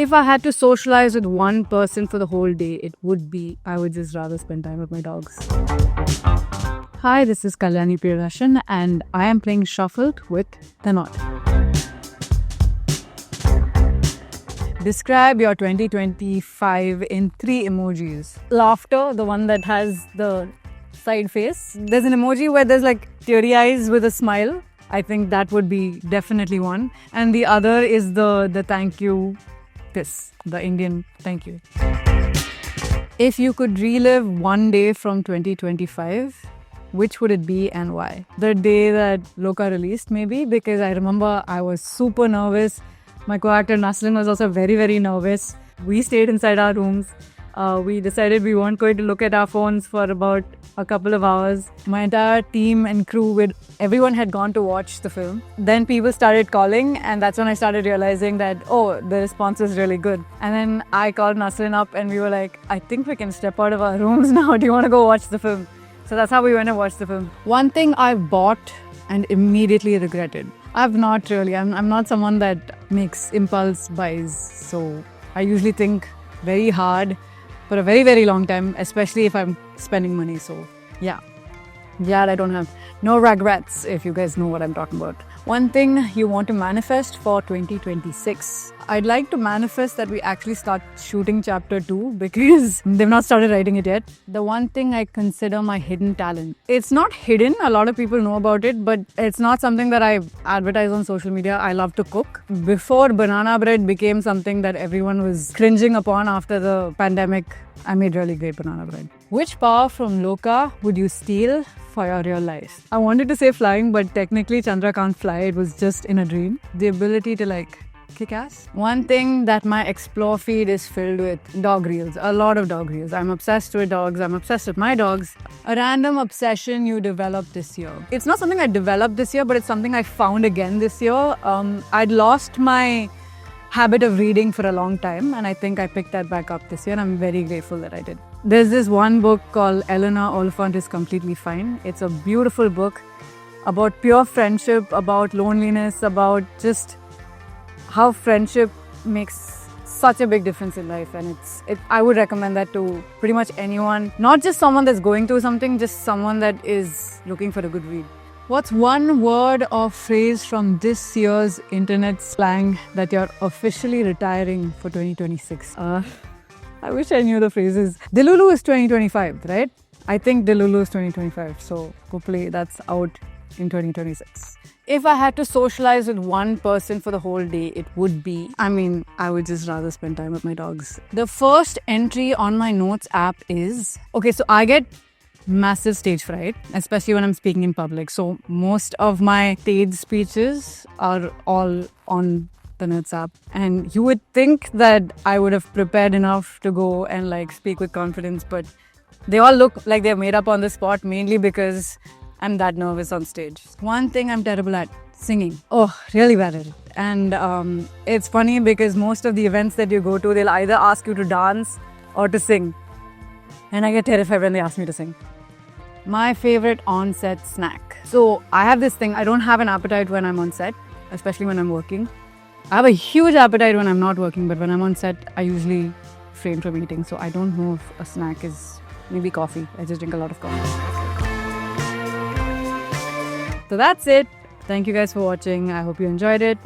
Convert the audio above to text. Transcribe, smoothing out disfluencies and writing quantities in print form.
If I had to socialize with one person for the whole day, it would be, I would just rather spend time with my dogs. Hi, this is Kalyani Priyadarshan and I am playing Shuffled with Tanod. Describe your 2025 in 3 emojis. Laughter, the one that has the side face. There's an emoji where there's like teary eyes with a smile. I think that would be definitely one. And the other is the thank you, the Indian thank you. If you could relive one day from 2025, which would it be and why? The day that Loka released, maybe, because I remember I was super nervous. My co-actor Naslin was also very, very nervous. We stayed inside our rooms. We decided we weren't going to look at our phones for about a couple of hours. My entire team and crew, everyone had gone to watch the film. Then people started calling and that's when I started realizing that, oh, the response is really good. And then I called Naslin up and we were like, I think we can step out of our rooms now. Do you want to go watch the film? So that's how we went and watched the film. One thing I bought and immediately regretted. I've not really. I'm not someone that makes impulse buys. So I usually think very hard for a very, very long time, especially if I'm spending money. So yeah, I don't have no regrets, if you guys know what I'm talking about. One thing you want to manifest for 2026. I'd like to manifest that we actually start shooting chapter 2 because they've not started writing it yet. The one thing I consider my hidden talent. It's not hidden, a lot of people know about it, but it's not something that I advertise on social media. I love to cook. Before banana bread became something that everyone was cringing upon after the pandemic, I made really great banana bread. Which power from Loka would you steal for your real life? I wanted to say flying, but technically Chandra can't fly. It was just in a dream. The ability to kick ass. One thing that my explore feed is filled with dog reels. A lot of dog reels. I'm obsessed with dogs. I'm obsessed with my dogs. A random obsession you developed this year. It's not something I developed this year, but it's something I found again this year. I'd lost my habit of reading for a long time and I think I picked that back up this year and I'm very grateful that I did. There's this one book called Eleanor Oliphant is Completely Fine. It's a beautiful book about pure friendship, about loneliness, about just how friendship makes such a big difference in life, and I would recommend that to pretty much anyone, not just someone that's going through something, just someone that is looking for a good read. What's one word or phrase from this year's internet slang that you're officially retiring for 2026? I wish I knew the phrases. Delulu is 2025, right? I think Delulu is 2025, so hopefully that's out in 2026. If I had to socialize with one person for the whole day, it would be, I would just rather spend time with my dogs. The first entry on my notes app is, okay, so I get massive stage fright, especially when I'm speaking in public. So most of my stage speeches are all on the notes app. And you would think that I would have prepared enough to go and speak with confidence, but they all look like they're made up on the spot, mainly because I'm that nervous on stage. One thing I'm terrible at, singing. Oh, really bad at it. And it's funny because most of the events that you go to, they'll either ask you to dance or to sing. And I get terrified when they ask me to sing. My favorite on-set snack. So I have this thing, I don't have an appetite when I'm on set, especially when I'm working. I have a huge appetite when I'm not working, but when I'm on set, I usually refrain from eating. So I don't know if a snack is maybe coffee. I just drink a lot of coffee. So that's it. Thank you guys for watching. I hope you enjoyed it.